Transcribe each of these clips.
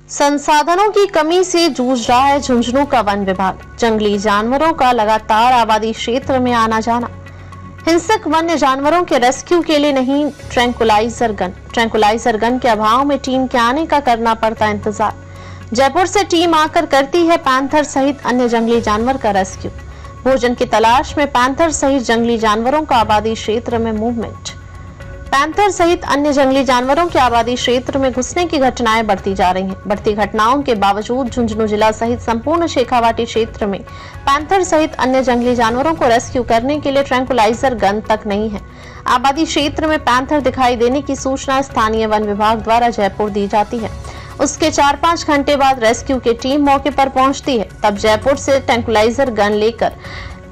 संसाधनों की कमी से जूझ रहा है झुंझुनू का वन विभाग। जंगली जानवरों का लगातार आबादी क्षेत्र में आना जाना। हिंसक वन्य जानवरों के रेस्क्यू के लिए नहीं ट्रैंकुलाइजर गन के अभाव में टीम के आने का करना पड़ता इंतजार। जयपुर से टीम आकर करती है पैंथर सहित अन्य जंगली जानवर का रेस्क्यू। भोजन की तलाश में पैंथर सहित जंगली जानवरों का आबादी क्षेत्र में मूवमेंट। पैंथर सहित अन्य जंगली जानवरों के आबादी क्षेत्र में घुसने की घटनाएं बढ़ती जा रही हैं। बढ़ती घटनाओं के बावजूद झुंझुनू जिला सहित संपूर्ण शेखावाटी क्षेत्र में पैंथर सहित अन्य जंगली जानवरों को रेस्क्यू करने के लिए ट्रैंकुलाइजर गन तक नहीं है। आबादी क्षेत्र में पैंथर दिखाई देने की सूचना स्थानीय वन विभाग द्वारा जयपुर दी जाती है। उसके 4-5 घंटे बाद रेस्क्यू की टीम मौके पर पहुंचती है। तब जयपुर से ट्रैंकुलाइजर गन लेकर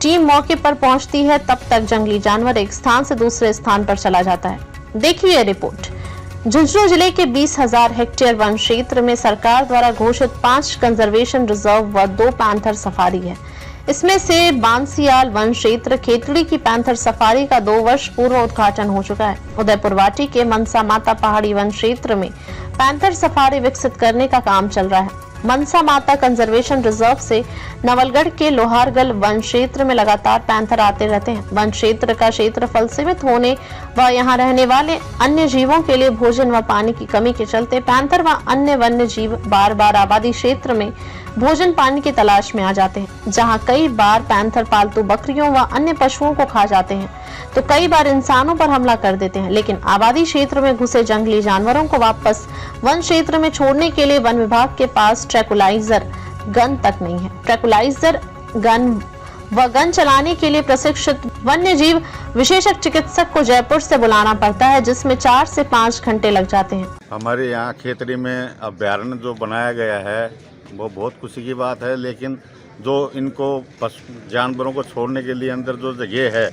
टीम मौके पर पहुंचती है। तब तक जंगली जानवर एक स्थान से दूसरे स्थान पर चला जाता है। देखिए रिपोर्ट। झुंझुनू जिले के 20,000 हेक्टेयर वन क्षेत्र में सरकार द्वारा घोषित 5 कंजर्वेशन रिजर्व व 2 पैंथर सफारी है। इसमें से बांसियाल वन क्षेत्र खेतड़ी की पैंथर सफारी का 2 वर्ष पूर्व उद्घाटन हो चुका है। उदयपुरवाटी के मनसा माता पहाड़ी वन क्षेत्र में पैंथर सफारी विकसित करने का काम चल रहा है। मनसा माता कंजर्वेशन रिजर्व से नवलगढ़ के लोहारगल वन क्षेत्र में लगातार पैंथर आते रहते हैं। वन क्षेत्र का क्षेत्रफल सीमित होने व यहाँ रहने वाले अन्य जीवों के लिए भोजन व पानी की कमी के चलते पैंथर व अन्य वन्य जीव बार बार आबादी क्षेत्र में भोजन पानी की तलाश में आ जाते हैं। जहाँ कई बार पैंथर पालतू बकरियों व अन्य पशुओं को खा जाते हैं तो कई बार इंसानों पर हमला कर देते हैं। लेकिन आबादी क्षेत्र में घुसे जंगली जानवरों को वापस वन क्षेत्र में छोड़ने के लिए वन विभाग के पास ट्रैंकुलाइजर गन तक नहीं है। ट्रैंकुलाइजर गन चलाने के लिए प्रशिक्षित वन्य जीव विशेषज्ञ चिकित्सक को जयपुर से बुलाना पड़ता है, जिसमें 4 से 5 घंटे लग जाते हैं। हमारे यहाँ खेतड़ी में अभ्यारण्य जो बनाया गया है वो बहुत खुशी की बात है, लेकिन जो इनको जानवरों को छोड़ने के लिए अंदर जो जगह है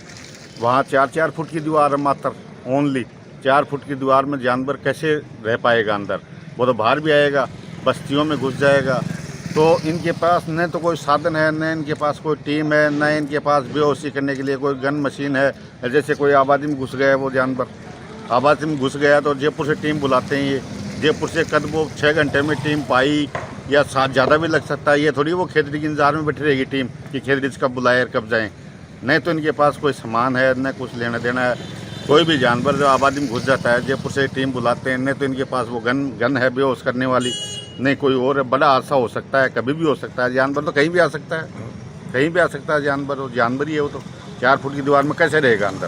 वहाँ 4-4 फुट की दीवार है, मात्र ओनली 4 फुट की दीवार में जानवर कैसे रह पाएगा अंदर? वो तो बाहर भी आएगा, बस्तियों में घुस जाएगा। तो इनके पास न तो कोई साधन है, न इनके पास कोई टीम है, न इनके पास बेहोशी करने के लिए कोई गन मशीन है। जैसे कोई आबादी में घुस गया वो जानवर आबादी में घुस गया तो जयपुर से टीम बुलाते हैं। ये जयपुर से कद वो 6 घंटे में टीम पाई या 7 ज़्यादा भी लग सकता है। ये थोड़ी वो खेतड़ी के इंतजार में बैठी रहेगी टीम कि खेतड़ी से कब बुलाए और कब जाएँ। नहीं तो इनके पास कोई सामान है, न कुछ लेना देना है। कोई भी जानवर जो आबादी में घुस जाता है जयपुर से टीम बुलाते हैं। नहीं तो इनके पास वो गन है बेहोश करने वाली, नहीं कोई और बड़ा हादसा हो सकता है, कभी भी हो सकता है। जानवर तो कहीं भी आ सकता है, कहीं भी आ सकता है जानवर। वो जानवर ही है, वो तो 4 फुट की दीवार में कैसे रहेगा अंदर?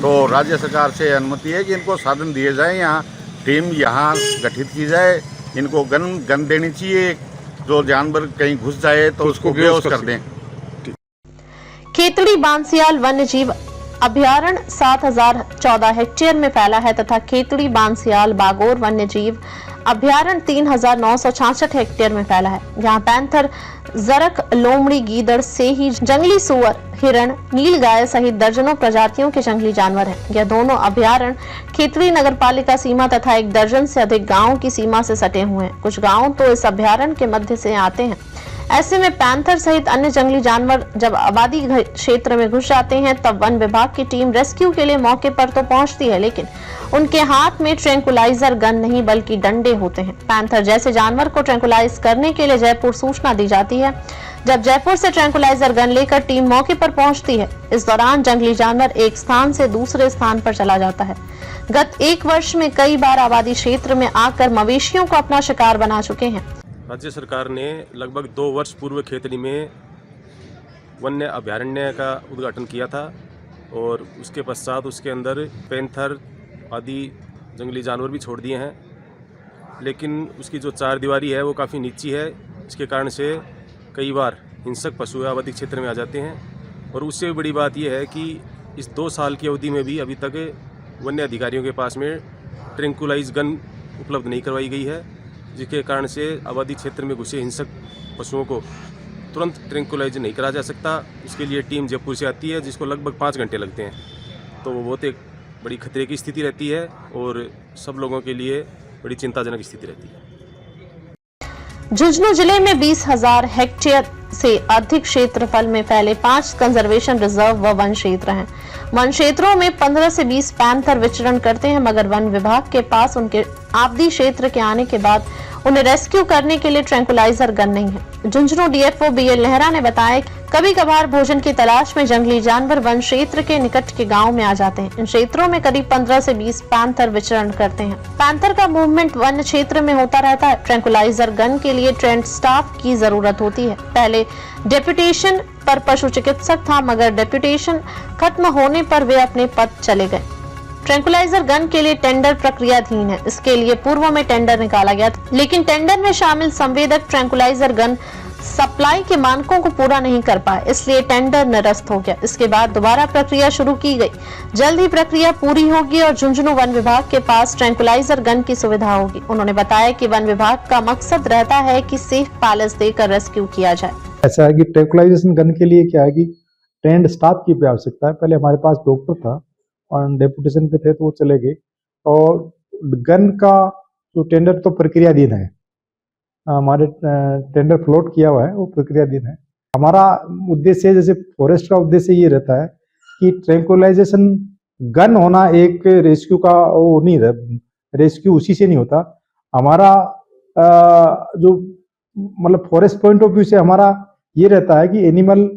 तो राज्य सरकार से अनुमति है कि इनको साधन दिए जाए, यहाँ टीम यहाँ गठित की जाए, इनको गन देनी चाहिए। जो जानवर कहीं घुस जाए तो उसको बेहोश कर दें। खेतड़ी बांसियाल वन्य जीव अभ्यारण्य 7,014 हेक्टेयर में फैला है तथा खेतड़ी बांसियाल बागोर वन्य जीव अभ्यारण्य 3,966 हेक्टेयर में फैला है। यहाँ पैंथर, जरक, लोमड़ी, गीदड़ से ही जंगली सुअर, हिरण, नीलगाय सहित दर्जनों प्रजातियों के जंगली जानवर हैं। यह दोनों अभ्यारण्य खेतड़ी नगरपालिका सीमा तथा 1 दर्जन से अधिक गाँवों की सीमा से सटे हुए हैं। कुछ गाँव तो इस अभ्यारण्य के मध्य से आते हैं। ऐसे में पैंथर सहित अन्य जंगली जानवर जब आबादी क्षेत्र में घुस जाते हैं तब वन विभाग की टीम रेस्क्यू के लिए मौके पर तो पहुंचती है, लेकिन उनके हाथ में ट्रैंकुलाइजर गन नहीं बल्कि डंडे होते हैं। पैंथर जैसे जानवर को ट्रैंकुलाइज करने के लिए जयपुर सूचना दी जाती है। जब जयपुर से ट्रैंकुलाइजर गन लेकर टीम मौके पर पहुंचती है, इस दौरान जंगली जानवर एक स्थान से दूसरे स्थान पर चला जाता है। गत 1 वर्ष में कई बार आबादी क्षेत्र में आकर मवेशियों को अपना शिकार बना चुके हैं। राज्य सरकार ने लगभग 2 वर्ष पूर्व खेतड़ी में वन्य अभ्यारण्य का उद्घाटन किया था और उसके पश्चात उसके अंदर पैंथर आदि जंगली जानवर भी छोड़ दिए हैं। लेकिन उसकी जो 4 दीवारी है वो काफ़ी नीची है, इसके कारण से कई बार हिंसक पशु आबादी क्षेत्र में आ जाते हैं। और उससे भी बड़ी बात यह है कि इस 2 साल की अवधि में भी अभी तक वन्य अधिकारियों के पास में ट्रैंकुलाइज गन उपलब्ध नहीं करवाई गई है, जिसके कारण से आबादी क्षेत्र में घुसे हिंसक पशुओं को तुरंत ट्रैंकुलाइज नहीं करा जा सकता। इसके लिए टीम जयपुर से आती है, जिसको लगभग 5 घंटे लगते हैं। तो वो बहुत एक बड़ी खतरे की स्थिति रहती है और सब लोगों के लिए बड़ी चिंताजनक स्थिति रहती है। झुंझुनू जिले में 20,000 हेक्टेयर से अधिक क्षेत्रफल में फैले 5 कंजर्वेशन रिजर्व व वन क्षेत्र हैं। वन क्षेत्रों में 15 से 20 पैंथर विचरण करते हैं, मगर वन विभाग के पास उनके आबादी क्षेत्र के आने के बाद उन्हें रेस्क्यू करने के लिए ट्रैंकुलाइजर गन नहीं है। झुंझुनू डीएफओ बीएल नेहरा ने बताया कि कभी कभार भोजन की तलाश में जंगली जानवर वन क्षेत्र के निकट के गांव में आ जाते हैं। इन क्षेत्रों में करीब 15 से 20 पैंथर विचरण करते हैं। पैंथर का मूवमेंट वन क्षेत्र में होता रहता है। ट्रैंकुलाइजर गन के लिए ट्रेंड स्टाफ की जरूरत होती है। पहले डेप्यूटेशन पर पशु चिकित्सक था, मगर डेप्यूटेशन खत्म होने पर वे अपने पद चले गए। ट्रैंकुलाइजर गन के लिए टेंडर प्रक्रियाधीन है। इसके लिए पूर्व में टेंडर निकाला गया था, लेकिन टेंडर में शामिल संवेदक ट्रैंकुलाइजर गन सप्लाई के मानकों को पूरा नहीं कर पाए, इसलिए टेंडर निरस्त हो गया। इसके बाद दोबारा प्रक्रिया शुरू की गई। जल्द ही प्रक्रिया पूरी होगी और झुंझुनू वन विभाग के पास ट्रैंकुलाइजर गन की सुविधा होगी। उन्होंने बताया कि वन विभाग का मकसद रहता है कि सेफ पैलेस देकर रेस्क्यू किया जाए। ऐसा है कि ट्रैंकुलाइजेशन गन के लिए क्या है कि ट्रेंड स्टाफ की भी आवश्यकता है। पहले हमारे पास डॉक्टर था और डेपुटेशन पे थे तो वो चले गए, और गन का जो टेंडर तो प्रक्रियाधीन है, हमारे टेंडर फ्लोट किया हुआ है, वो प्रक्रियाधीन है। हमारा उद्देश्य, जैसे फॉरेस्ट का उद्देश्य ये रहता है कि ट्रैंकुलाइजेशन गन होना एक रेस्क्यू का वो नहीं है, रेस्क्यू उसी से नहीं होता। हमारा जो मतलब फॉरेस्ट पॉइंट ऑफ व्यू से हमारा ये रहता है कि एनिमल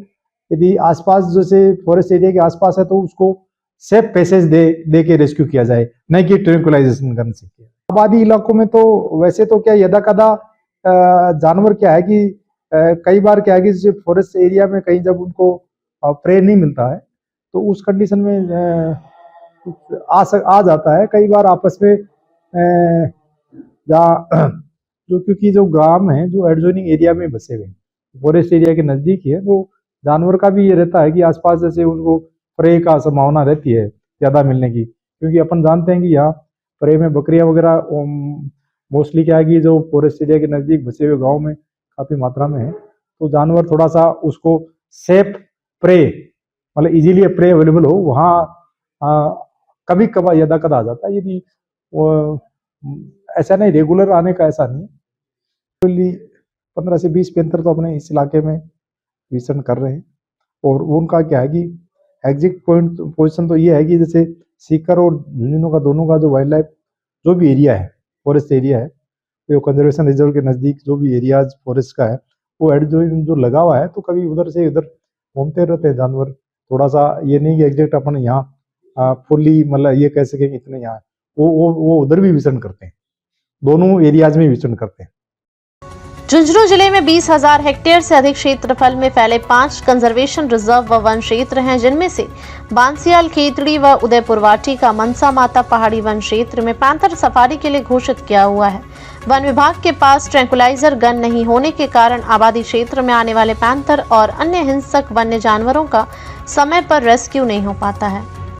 यदि आसपास, जैसे फॉरेस्ट एरिया के आसपास है, तो उसको सेफ पैसेज दे के रेस्क्यू किया जाए, नहीं कि ट्रैंकुलाइजेशन गन से किया। आबादी इलाकों में तो वैसे तो क्या यदा कदा जानवर क्या है कि कई बार क्या है कि जैसे फॉरेस्ट एरिया में कहीं जब उनको प्रे नहीं मिलता है तो उस कंडीशन में आ जाता है। कई बार आपस में जो क्योंकि जो ग्राम है जो एडजॉइनिंग एरिया में बसे हुए फॉरेस्ट एरिया के नजदीक ही है, तो जानवर का भी ये रहता है कि आसपास जैसे उनको प्रे का संभावना रहती है ज्यादा मिलने की, क्योंकि अपन जानते हैं कि यहाँ प्रे में बकरियां वगैरह मोस्टली क्या है कि जो फॉरेस्ट एरिया के नजदीक बसे हुए गांव में काफी मात्रा में है, तो जानवर थोड़ा सा उसको सेफ प्रे मतलब इजीली प्रे अवेलेबल हो वहाँ कभी कभार यदा कदा आ जाता है। यदि ऐसा नहीं रेगुलर आने का ऐसा नहीं, 15 से 20 पैंथर तो अपने इस इलाके में विचरण कर रहे हैं। और उनका क्या है कि एग्जिट पॉइंट पोजीशन तो ये है कि जैसे सीकर और झुंझुनू का दोनों का जो वाइल्ड लाइफ जो भी एरिया है, फॉरेस्ट एरिया है, जो कंजर्वेशन रिजर्व के नज़दीक जो भी एरियाज फॉरेस्ट का है, वो एडजॉइंट जो लगा हुआ है, तो कभी उधर से उधर घूमते रहते हैं जानवर। थोड़ा सा ये नहीं कि एग्जैक्ट अपन यहाँ फुल्ली मतलब ये कह सकें इतने यहाँ, वो उधर भी विचरण करते हैं, दोनों एरियाज में विचरण करते हैं। झुंझुनू जिले में 20,000 हेक्टेयर से अधिक क्षेत्रफल में फैले 5 कंजर्वेशन रिजर्व व वन क्षेत्र हैं, जिनमें से बांसियाल, खेतड़ी व उदयपुरवाटी का मनसा माता पहाड़ी वन क्षेत्र में पैंथर सफारी के लिए घोषित किया हुआ है। वन विभाग के पास ट्रैंकुलाइजर गन नहीं होने के कारण आबादी क्षेत्र में आने वाले पैंथर और अन्य हिंसक वन्य जानवरों का समय पर रेस्क्यू नहीं हो पाता है।